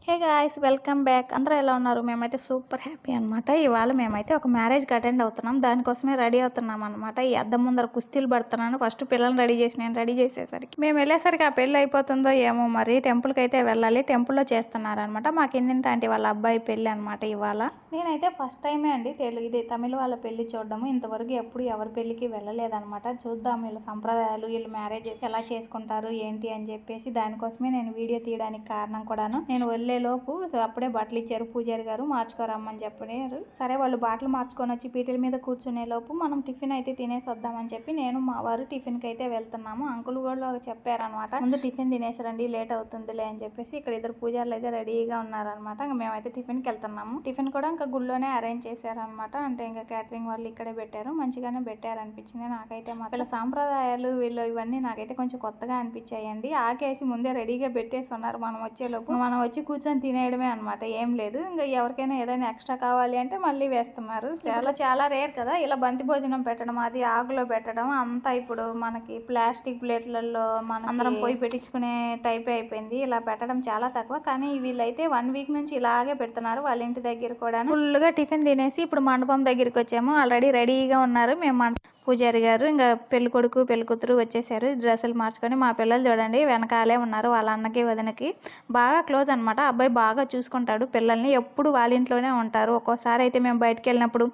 Hey guys, welcome back. అందరూ ఎలా ఉన్నారు? మేమైతే సూపర్ హ్యాపీ అనమాట. ఇవాళ మేమైతే ఒక మ్యారేజ్కి అటెండ్ అవుతున్నాం. దానికోసమే రెడీ అవుతున్నాం అనమాట. ఈ అద్దం ముందర కుస్తీలు పడుతున్నాను. ఫస్ట్ పిల్లల్ని రెడీ చేసి నేను రెడీ చేసేసరికి మేము వెళ్ళేసరికి ఆ పెళ్ళి అయిపోతుందో ఏమో. మరి టెంపుల్కి అయితే వెళ్ళాలి. టెంపుల్లో చేస్తున్నారనమాట. మా కిందింటి ఆంటీ వాళ్ళ అబ్బాయి పెళ్ళి అనమాట ఇవాళ. నేనైతే ఫస్ట్ టైమే అండి ఇది తమిళ వాళ్ళ పెళ్లి చూడడము. ఇంతవరకు ఎప్పుడు ఎవరి పెళ్లికి వెళ్ళలేదనమాట. చూద్దాం వీళ్ళ సంప్రదాయాలు, వీళ్ళు మ్యారేజెస్ ఎలా చేసుకుంటారు ఏంటి అని చెప్పేసి దానికోసమే నేను వీడియో తీయడానికి కారణం కూడాను. నేను వెళ్ళే లోపు అప్పుడే బట్టలు ఇచ్చారు పూజారి గారు, మార్చుకోరమ్మని చెప్పారు. సరే వాళ్ళు బట్టలు మార్చుకొని వచ్చి పీటల మీద కూర్చునే లోపు మనం టిఫిన్ అయితే తినేసి వద్దామని చెప్పి నేను మా వారు టిఫిన్ కి అయితే వెళ్తున్నాము. అంకుల్ కూడా చెప్పారనమాట, ముందు టిఫిన్ తినేసి రండి, లేట్ అవుతుందిలే అని చెప్పేసి. ఇక్కడ ఇద్దరు పూజారులు అయితే రెడీగా ఉన్నారనమాట. మేమైతే టిఫిన్ కి వెళ్తున్నాము. టిఫిన్ కూడా ఇంకా గుళ్ళోనే అరేంజ్ చేశారనమాట. అంటే ఇంకా క్యాటరింగ్ వాళ్ళు ఇక్కడే పెట్టారు. మంచిగానే పెట్టారు అనిపించింది నాకైతే. వీళ్ళ సాంప్రదాయాలు వీళ్ళు ఇవన్నీ నాకైతే కొంచెం కొత్తగా అనిపించాయండి. ఆకేసి ముందే రెడీగా పెట్టేసి ఉన్నారు. మనం వచ్చేలోపు మనం వచ్చి కూర్చొని తినేయడమే అనమాట. ఏం లేదు. ఇంకా ఎవరికైనా ఏదైనా ఎక్స్ట్రా కావాలి అంటే మళ్ళీ వేస్తున్నారు. చాలా రేర్ కదా ఇలా బంతి భోజనం పెట్టడం, అది ఆకులో పెట్టడం అంతా. ఇప్పుడు మనకి ప్లాస్టిక్ ప్లేట్లలో మనం అందరం పోయి పెట్టించుకునే టైప్ అయిపోయింది. ఇలా పెట్టడం చాలా తక్కువ. కానీ వీళ్ళైతే 1 వీక్ నుంచి ఇలాగే పెడుతున్నారు. వాళ్ళ ఇంటి దగ్గర కూడా ఫుల్గా టిఫిన్ తినేసి ఇప్పుడు మండపం దగ్గరికి వచ్చాము. ఆల్రెడీ రెడీగా ఉన్నారు. మేము పూజారి గారు ఇంకా పెళ్లి కొడుకు పెళ్లి కూతురు వచ్చేసారు. డ్రెస్సులు మార్చుకొని మా పిల్లలు చూడండి వెనకాలే ఉన్నారు. వాళ్ళ అన్నకి వదినకి బాగా క్లోజ్ అనమాట. అబ్బాయి బాగా చూసుకుంటాడు పిల్లల్ని. ఎప్పుడు వాళ్ళ ఇంట్లోనే ఉంటారు. ఒక్కోసారి అయితే మేము బయటకు వెళ్ళినప్పుడు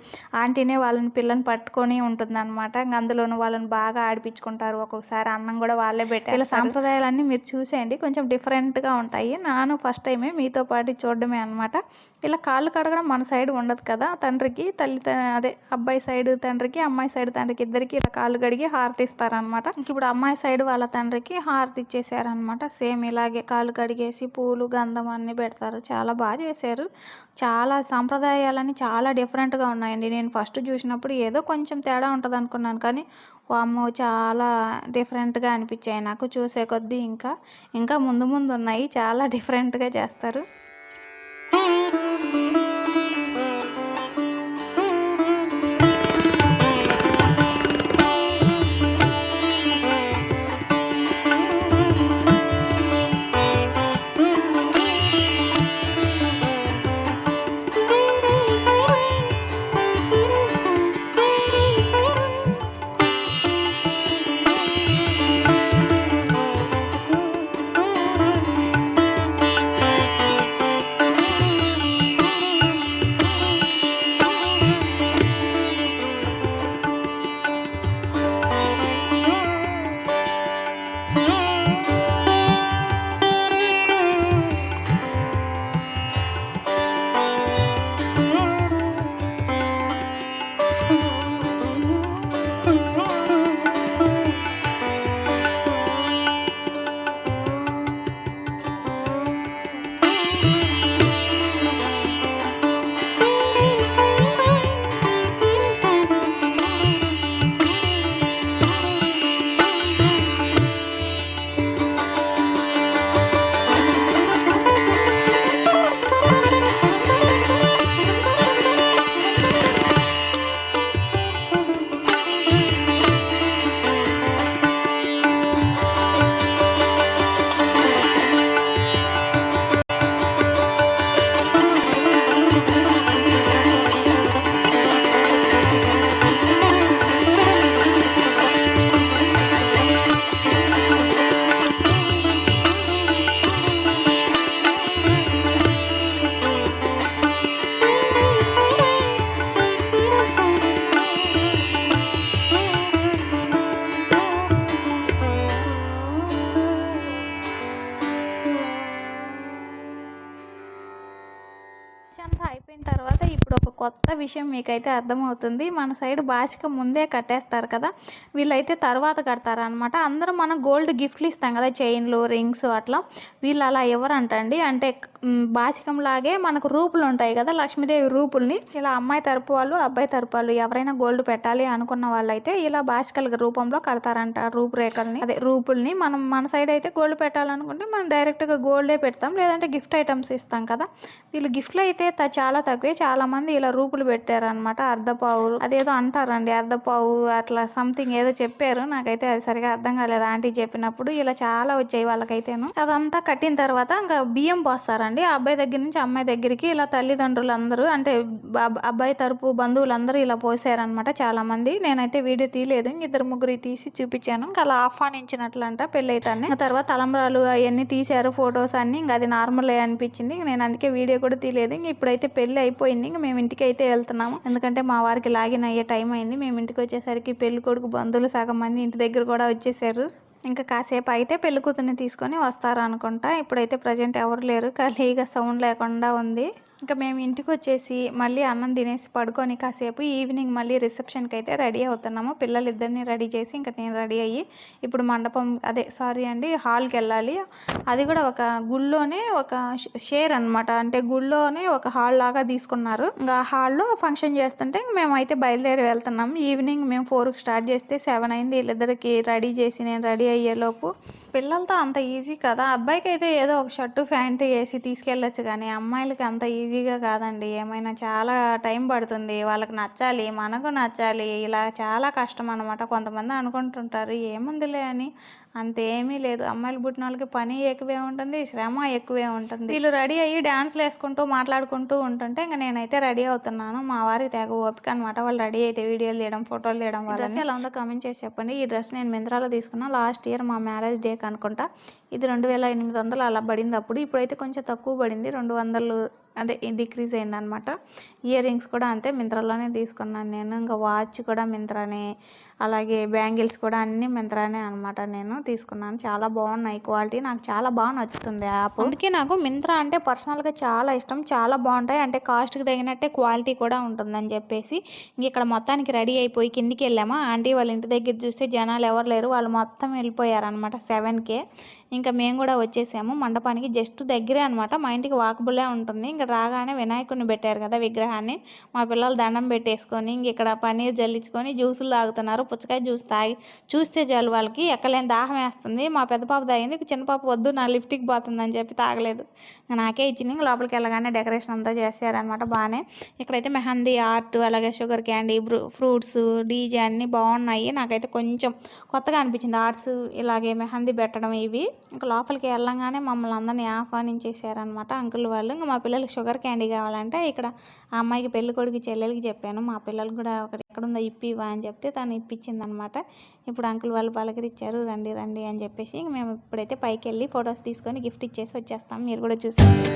ఆంటీనే వాళ్ళని పిల్లల్ని పట్టుకొని ఉంటుంది అనమాట. అందులోనూ వాళ్ళని బాగా ఆడిపించుకుంటారు. ఒక్కొక్కసారి అన్నం కూడా వాళ్ళే పెట్టారు. ఇలా సాంప్రదాయాలన్నీ మీరు చూసేయండి, కొంచెం డిఫరెంట్గా ఉంటాయి. నాను ఫస్ట్ టైమే మీతో పాటు చూడడమే అనమాట. ఇలా కాళ్ళు కడగడం మన సైడ్ ఉండదు కదా. తండ్రికి అదే అబ్బాయి సైడ్ తండ్రికి, అమ్మాయి సైడ్ తండ్రికి ఇద్దరికి ఇలా కాళ్ళు కడిగి హారతి ఇస్తారనమాట. ఇప్పుడు అమ్మాయి సైడ్ వాళ్ళ తండ్రికి హారతి ఇచ్చేసారనమాట. సేమ్ ఇలాగే కాళ్ళు కడిగేసి పూలు గంధం అన్ని పెడతారు. చాలా బాగా చేశారు. చాలా సాంప్రదాయాలని చాలా డిఫరెంట్గా ఉన్నాయండి. నేను ఫస్ట్ చూసినప్పుడు ఏదో కొంచెం తేడా ఉంటుంది అనుకున్నాను, కానీ వామ్మో చాలా డిఫరెంట్గా అనిపించాయి నాకు. చూసే కొద్దీ ఇంకా ముందు ఉన్నాయి. చాలా డిఫరెంట్గా చేస్తారు. అంతా అయిపోయిన తర్వాత ఇప్పుడు ఒక కొత్త విషయం మీకైతే అర్థమవుతుంది. మన సైడ్ బాసిక ముందే కట్టేస్తారు కదా, వీళ్ళైతే తర్వాత కడతారనమాట. అందరూ మనం గోల్డ్ గిఫ్ట్లు ఇస్తాం కదా, చైన్లు రింగ్స్ అట్లా. వీళ్ళు అలా ఎవరంటండి అంటే బాసికంలాగే మనకు రూపులు ఉంటాయి కదా, లక్ష్మీదేవి రూపుల్ని ఇలా అమ్మాయి తరపు వాళ్ళు అబ్బాయి తరపు వాళ్ళు ఎవరైనా గోల్డ్ పెట్టాలి అనుకున్న వాళ్ళైతే ఇలా బాసికల రూపంలో కడతారంట. రూపురేఖల్ని అదే రూపుల్ని మన సైడ్ అయితే గోల్డ్ పెట్టాలనుకుంటే మనం డైరెక్ట్గా గోల్డే పెడతాం, లేదంటే గిఫ్ట్ ఐటమ్స్ ఇస్తాం కదా. వీళ్ళు గిఫ్ట్లు అయితే చాలా తక్కువే. చాలా మంది ఇలా రూపులు పెట్టారనమాట. అర్ధపావు అదేదో అంటారండి, అర్ధపావు అట్లా సంథింగ్ ఏదో చెప్పారు. నాకైతే అది సరిగా అర్థం కాలేదు ఆంటీ చెప్పినప్పుడు. ఇలా చాలా వచ్చాయి వాళ్ళకైతేను. అదంతా కట్టిన తర్వాత ఇంకా బియ్యం పోస్తారండి. అండి. ఆ అబ్బాయి దగ్గర నుంచి అమ్మాయి దగ్గరికి ఇలా తల్లిదండ్రులందరూ అంటే అబ్బాయి తరపు బంధువులందరూ ఇలా పోసారనమాట చాలామంది. నేనైతే వీడియో తీయలేదు. ఇద్దరు ముగ్గురు తీసి చూపించాను. ఇంకా అలా ఆహ్వానించినట్లంట పెళ్ళైతాన్ని. తర్వాత తలంబ్రాలు అవన్నీ తీశారు ఫొటోస్ అన్నీ. ఇంకా అది నార్మలే అనిపించింది. నేను అందుకే వీడియో కూడా తీయలేదు. ఇంక ఇప్పుడైతే పెళ్ళి అయిపోయింది. ఇంక మేము ఇంటికి అయితే వెళ్తున్నాము. ఎందుకంటే మా వారికి లాగిన్ అయ్యే టైం అయింది. మేము ఇంటికి వచ్చేసరికి పెళ్లి కొడుకు బంధువులు సగం మంది ఇంటి దగ్గర కూడా వచ్చేసారు. ఇంకా కాసేపు అయితే పెళ్లి కూతుర్ని తీసుకొని వస్తారు అనుకుంటా. ఇప్పుడైతే ప్రజెంట్ ఎవరు లేరు. ఖాళీగా సౌండ్ లేకుండా ఉంది. ఇంకా మేము ఇంటికి వచ్చేసి మళ్ళీ అన్నం తినేసి పడుకొని కాసేపు ఈవినింగ్ మళ్ళీ రిసెప్షన్కి అయితే రెడీ అవుతున్నాము. పిల్లలిద్దరిని రెడీ చేసి ఇంకా నేను రెడీ అయ్యి ఇప్పుడు మండపం హాల్కి వెళ్ళాలి. అది కూడా ఒక గుళ్ళోనే ఒక షేర్ అనమాట. అంటే గుళ్ళోనే ఒక హాల్ లాగా తీసుకున్నారు. ఇంకా హాల్లో ఫంక్షన్ చేస్తుంటే మేమైతే బయలుదేరి వెళ్తున్నాము. ఈవినింగ్ మేము 4కి స్టార్ట్ చేస్తే 7 అయింది. వీళ్ళిద్దరికి రెడీ చేసి నేను రెడీ అయ్యేలోపు. పిల్లలతో అంత ఈజీ కదా. అబ్బాయికి అయితే ఏదో ఒక షర్టు ప్యాంటు వేసి తీసుకెళ్ళొచ్చు, కానీ అమ్మాయిలకి అంత ఈజీగా కాదండి. ఏమైనా చాలా టైం పడుతుంది. వాళ్ళకి నచ్చాలి, మనకు నచ్చాలి. ఇలా చాలా కష్టం అనమాట. కొంతమంది అనుకుంటుంటారు ఏముందిలే అని. అంతేమీ లేదు. అమ్మాయిలు పుట్టిన వాళ్ళకి పని ఎక్కువే ఉంటుంది, శ్రమ ఎక్కువే ఉంటుంది. వీళ్ళు రెడీ అయ్యి డ్యాన్స్లు వేసుకుంటూ మాట్లాడుకుంటూ ఉంటుంటే ఇంకా నేనైతే రెడీ అవుతున్నాను. మా వారికి తెగ ఓపిక అనమాట. వాళ్ళు రెడీ అయితే వీడియోలు తీయడం, ఫోటోలు తీయడం. డ్రెస్ ఎలా ఉందో కామెంట్ చేసి చెప్పండి. ఈ డ్రెస్ నేను మింత్రాలో తీసుకున్నా లాస్ట్ ఇయర్ మా మ్యారేజ్ డేకి అనుకుంటా. ఇది 2800 అలా పడింది అప్పుడు. ఇప్పుడైతే కొంచెం తక్కువ పడింది. 200 డిక్రీజ్ అయిందనమాట. ఇయర్ రింగ్స్ కూడా అంతే మింత్రాలోనే తీసుకున్నాను నేను. ఇంకా వాచ్ కూడా మింత్రానే, అలాగే బ్యాంగిల్స్ కూడా అన్నీ మింత్రానే అనమాట. నేను తీసుకున్నాను. చాలా బాగున్నాయి క్వాలిటీ. నాకు చాలా బాగా నచ్చుతుంది యాప్. అందుకే నాకు మింత్రా అంటే పర్సనల్గా చాలా ఇష్టం. చాలా బాగుంటాయి. అంటే కాస్ట్కి తగినట్టే క్వాలిటీ కూడా ఉంటుందని చెప్పేసి ఇంక ఇక్కడ మొత్తానికి రెడీ అయిపోయి కిందికి వెళ్ళామా. ఆంటీ వాళ్ళ ఇంటి దగ్గర చూస్తే జనాలు ఎవరు లేరు. వాళ్ళు మొత్తం వెళ్ళిపోయారనమాట 7కే. ఇంకా మేము కూడా వచ్చేసాము మండపానికి. జస్ట్ దగ్గరే అనమాట. మా ఇంటికి వాకబుల్లే ఉంటుంది. ఇంకా రాగానే వినాయకుడిని పెట్టారు కదా విగ్రహాన్ని. మా పిల్లలు దండం పెట్టేసుకొని ఇంక ఇక్కడ పన్నీర్ జల్లించుకొని జ్యూసులు తాగుతున్నారు. పుచ్చకాయ జ్యూస్ తాగి చూస్తే చాలు వాళ్ళకి ఎక్కలేని దాహం వేస్తుంది. మా పెద్ద పాప తాగింది. చిన్న పాప వద్దు నా లిఫ్ట్కి పోతుందని చెప్పి తాగలేదు. నాకే ఇచ్చింది. ఇంక లోపలికి వెళ్ళగానే డెకరేషన్ అంతా చేశారనమాట బాగానే. ఇక్కడైతే మెహందీ ఆర్ట్, అలాగే షుగర్ క్యాండీ, ఫ్రూట్స్, డీజే అన్నీ బాగున్నాయి. నాకైతే కొంచెం కొత్తగా అనిపించింది ఆర్ట్స్, ఇలాగే మెహందీ పెట్టడం ఇవి. ఇంకా లోపలికి వెళ్ళంగానే మమ్మల్ని అందరినీ ఆహ్వానించేసారనమాట అంకుల్ వాళ్ళు. ఇంకా మా పిల్లలకి షుగర్ క్యాండీ కావాలంటే ఇక్కడ ఆ అమ్మాయికి పెళ్లి కొడుకు చెల్లెలకి చెప్పాను. మా పిల్లలు కూడా ఒకటి ఎక్కడుందో ఇప్పివా అని చెప్తే తను ఇప్పించింది అనమాట. ఇప్పుడు అంకుల్ వాళ్ళు పలకరిచ్చారు రండి రండి అని చెప్పేసి. ఇంక మేము ఇప్పుడైతే పైకి వెళ్ళి ఫొటోస్ తీసుకొని గిఫ్ట్ ఇచ్చేసి వచ్చేస్తాం. మీరు కూడా చూసేయండి.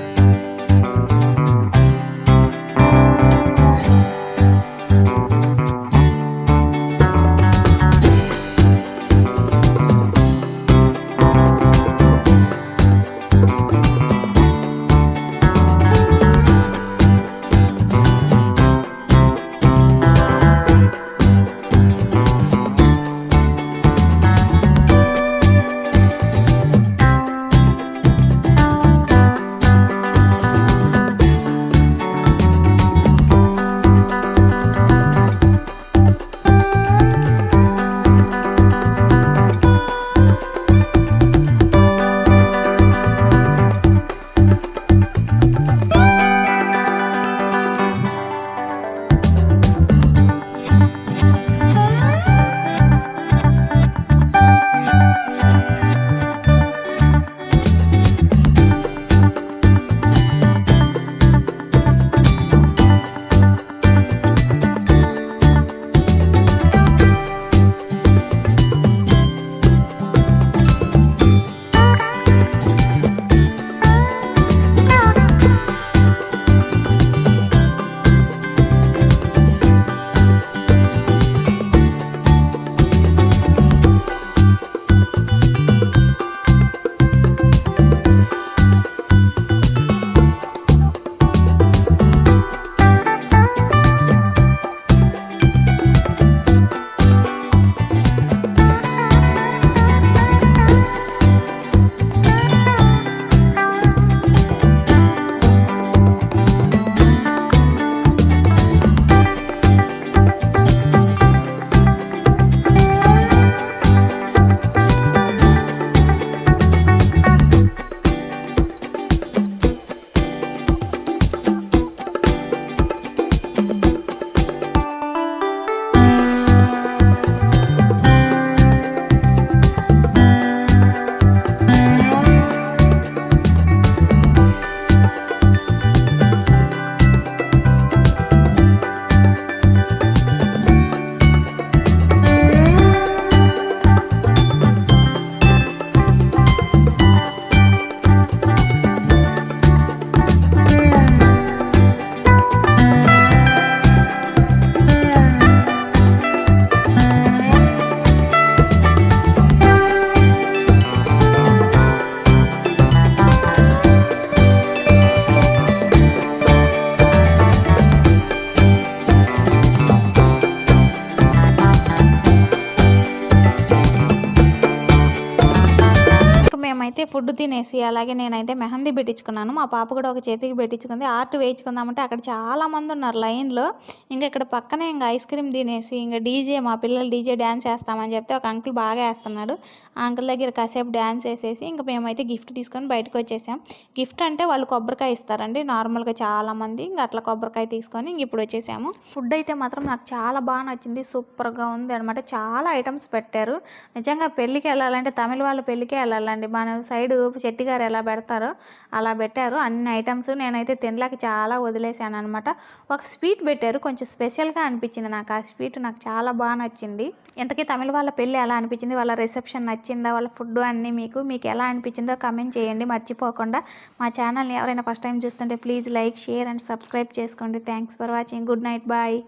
ఫుడ్ తినేసి అలాగే నేనైతే మెహందీ పెట్టించుకున్నాను. మా పాప కూడా ఒక చేతికి పెట్టించుకుంది. ఆర్ట్ వేయించుకుందామంటే అక్కడ చాలామంది ఉన్నారు లైన్‌లో. ఇంక ఇక్కడ పక్కనే ఇంక ఐస్ క్రీమ్ తినేసి ఇంక మా పిల్లలు డీజే డ్యాన్స్ ఏస్తామని చెప్తే ఒక అంకుల్ బాగా ఏస్తున్నాడు. ఆ అంకుల్ దగ్గర కాసేపు డ్యాన్స్ ఏసేసి ఇంక మేమైతే గిఫ్ట్ తీసుకొని బయటకొచ్చేసాం. గిఫ్ట్ అంటే వాళ్ళు కొబ్బరికాయ ఇస్తారండి నార్మల్‌గా చాలామంది. ఇంక అట్లా కొబ్బరికాయ తీసుకొని ఇంక ఇప్పుడు వచ్చేసాము. ఫుడ్ అయితే మాత్రం నాకు చాలా బాగా నచ్చింది. సూపర్‌గా ఉంది అనమాట. చాలా ఐటమ్స్ పెట్టారు. నిజంగా పెళ్ళికి వెళ్ళాలంటే తమిళ వాళ్ళ పెళ్ళికే వెళ్ళాలండి. మన సైడు చెట్టిగారు ఎలా పెడతారో అలా పెట్టారు అన్ని ఐటమ్స్. నేనైతే తినలేక చాలా వదిలేసాను అనమాట. ఒక స్వీట్ పెట్టారు. కొంచెం స్పెషల్‌గా అనిపించింది నాకు. ఆ స్వీట్ నాకు చాలా బాగా నచ్చింది. ఇంతకీ తమిళ వాళ్ళ పెళ్ళి ఎలా అనిపించింది? వాళ్ళ రిసెప్షన్ నచ్చిందా? వాళ్ళ ఫుడ్ అన్నీ మీకు ఎలా అనిపించిందో కమెంట్ చేయండి మర్చిపోకుండా. మా ఛానల్‌ని ఎవరైనా ఫస్ట్ టైం చూస్తుంటే please like, share and subscribe చేసుకోండి. Thanks for watching. Good night. Bye.